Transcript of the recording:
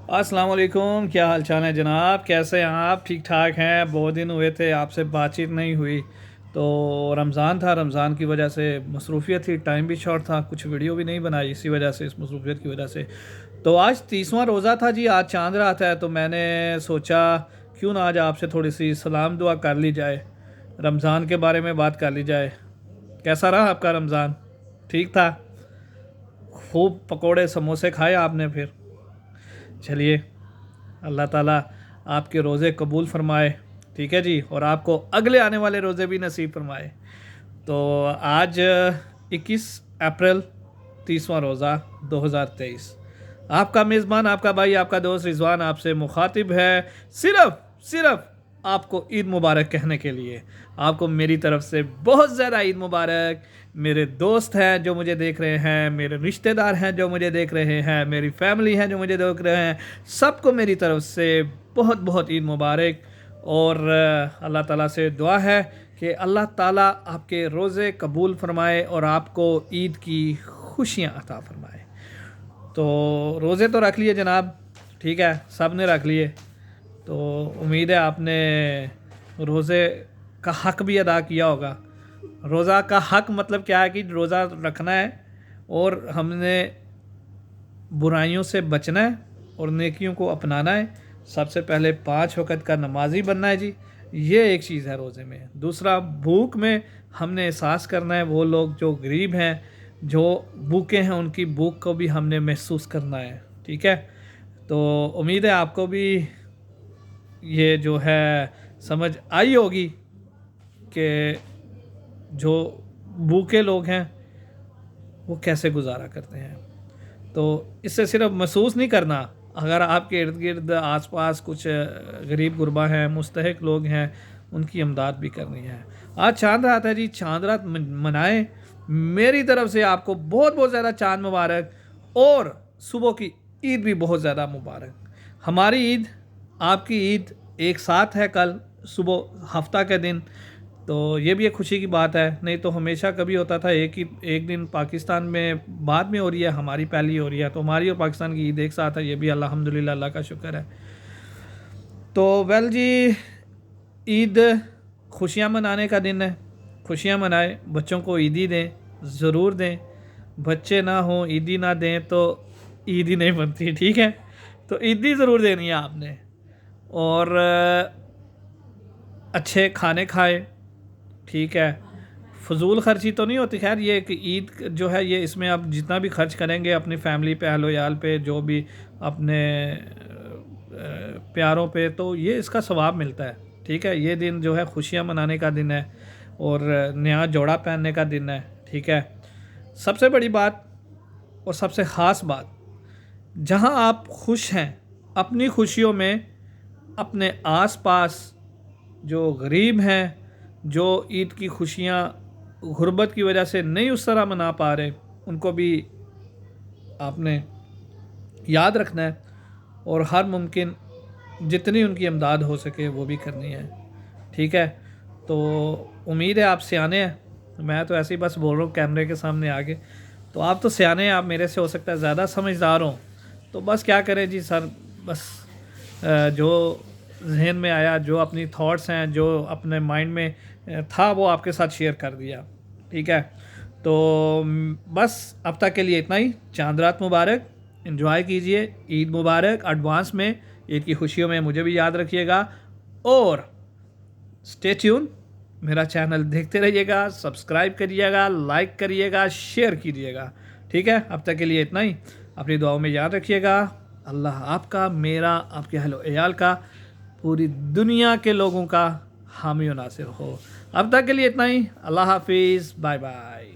السلام علیکم، کیا حال چال ہے جناب؟ کیسے ہیں آپ؟ ٹھیک ٹھاک ہیں؟ بہت دن ہوئے تھے آپ سے بات چیت نہیں ہوئی، تو رمضان تھا، رمضان کی وجہ سے مصروفیت تھی، ٹائم بھی شارٹ تھا، کچھ ویڈیو بھی نہیں بنائی اسی وجہ سے، اس مصروفیت کی وجہ سے۔ تو آج 30واں روزہ تھا جی، آج چاند رات ہے، تو میں نے سوچا کیوں نہ آج آپ سے تھوڑی سی سلام دعا کر لی جائے، رمضان کے بارے میں بات کر لی جائے۔ کیسا رہا آپ کا رمضان؟ ٹھیک تھا؟ خوب پکوڑے سموسے کھائے آپ نے پھر؟ چلیے، اللہ تعالیٰ آپ کے روزے قبول فرمائے، ٹھیک ہے جی، اور آپ کو اگلے آنے والے روزے بھی نصیب فرمائے۔ تو آج 21 اپریل، 30واں روزہ 2023۔ آپ کا میزبان، آپ کا بھائی، آپ کا دوست رضوان آپ سے مخاطب ہے، صرف آپ کو عید مبارک کہنے کے لیے۔ آپ کو میری طرف سے بہت زیادہ عید مبارک۔ میرے دوست ہیں جو مجھے دیکھ رہے ہیں، میرے رشتہ دار ہیں جو مجھے دیکھ رہے ہیں، میری فیملی ہے جو مجھے دیکھ رہے ہیں، سب کو میری طرف سے بہت بہت عید مبارک۔ اور اللہ تعالیٰ سے دعا ہے کہ اللہ تعالیٰ آپ کے روزے قبول فرمائے اور آپ کو عید کی خوشیاں عطا فرمائے۔ تو روزے تو رکھ لیے جناب، ٹھیک ہے، سب نے رکھ لیے، تو امید ہے آپ نے روزے کا حق بھی ادا کیا ہوگا۔ روزہ کا حق مطلب کیا ہے کہ روزہ رکھنا ہے اور ہم نے برائیوں سے بچنا ہے اور نیکیوں کو اپنانا ہے۔ سب سے پہلے 5 وقت کا نمازی بننا ہے جی، یہ ایک چیز ہے روزے میں۔ دوسرا، بھوک میں ہم نے احساس کرنا ہے، وہ لوگ جو غریب ہیں، جو بھوکے ہیں، ان کی بھوک کو بھی ہم نے محسوس کرنا ہے، ٹھیک ہے۔ تو امید ہے آپ کو بھی یہ جو ہے سمجھ آئی ہوگی کہ جو بھوکے لوگ ہیں وہ کیسے گزارا کرتے ہیں۔ تو اس سے صرف محسوس نہیں کرنا، اگر آپ کے ارد گرد آس پاس کچھ غریب غربا ہیں، مستحق لوگ ہیں، ان کی امداد بھی کرنی ہے۔ آج چاند رات ہے جی، چاند رات منائیں۔ میری طرف سے آپ کو بہت بہت زیادہ چاند مبارک، اور صبح کی عید بھی بہت زیادہ مبارک۔ ہماری عید، آپ کی عید ایک ساتھ ہے کل صبح، ہفتہ کے دن، تو یہ بھی ایک خوشی کی بات ہے۔ نہیں تو ہمیشہ کبھی ہوتا تھا ایک دن پاکستان میں بعد میں ہو رہی ہے، ہماری پہلی ہو رہی ہے، تو ہماری اور پاکستان کی عید ایک ساتھ ہے، یہ بھی الحمدللہ اللہ کا شکر ہے۔ تو جی، عید خوشیاں منانے کا دن ہے، خوشیاں منائیں، بچوں کو عیدی دیں، ضرور دیں۔ بچے نہ ہوں، عیدی نہ دیں تو عید ہی نہیں بنتی، ٹھیک ہے۔ تو عیدی ضرور دینی ہے آپ نے، اور اچھے کھانے کھائے، ٹھیک ہے۔ فضول خرچی تو نہیں ہوتی، خیر یہ کہ عید جو ہے یہ، اس میں آپ جتنا بھی خرچ کریں گے اپنی فیملی پہ، اہل و عیال پہ، جو بھی اپنے پیاروں پہ، تو یہ اس کا ثواب ملتا ہے، ٹھیک ہے۔ یہ دن جو ہے خوشیاں منانے کا دن ہے اور نیا جوڑا پہننے کا دن ہے، ٹھیک ہے۔ سب سے بڑی بات اور سب سے خاص بات، جہاں آپ خوش ہیں اپنی خوشیوں میں، اپنے آس پاس جو غریب ہیں، جو عید کی خوشیاں غربت کی وجہ سے نہیں اس طرح منا پا رہے، ان کو بھی آپ نے یاد رکھنا ہے، اور ہر ممکن جتنی ان کی امداد ہو سکے وہ بھی کرنی ہے، ٹھیک ہے۔ تو امید ہے آپ سیانے ہیں، میں تو ایسے ہی بس بول رہا ہوں کیمرے کے سامنے آگے، تو آپ تو سیانے ہیں، آپ میرے سے ہو سکتا ہے زیادہ سمجھدار ہوں، تو بس کیا کریں جی سر، بس جو ذہن میں آیا، جو اپنی تھاٹس ہیں، جو اپنے مائنڈ میں تھا، وہ آپ کے ساتھ شیئر کر دیا، ٹھیک ہے۔ تو بس اب تک کے لیے اتنا ہی۔ چاند رات مبارک، انجوائے کیجئے، عید مبارک ایڈوانس میں، عید کی خوشیوں میں مجھے بھی یاد رکھیے گا، اور اسٹے ٹیون، میرا چینل دیکھتے رہیے گا، سبسکرائب کریے گا، لائک کریے گا، شیئر کیجیے گا، ٹھیک ہے۔ اب تک کے لیے اتنا ہی، اپنی دعاؤں میں یاد رکھیے گا۔ اللہ آپ کا، میرا، آپ کے اہل و عیال کا، پوری دنیا کے لوگوں کا حامی و ناصر ہو۔ اب تک کے لیے اتنا ہی، اللہ حافظ، بائے بائے۔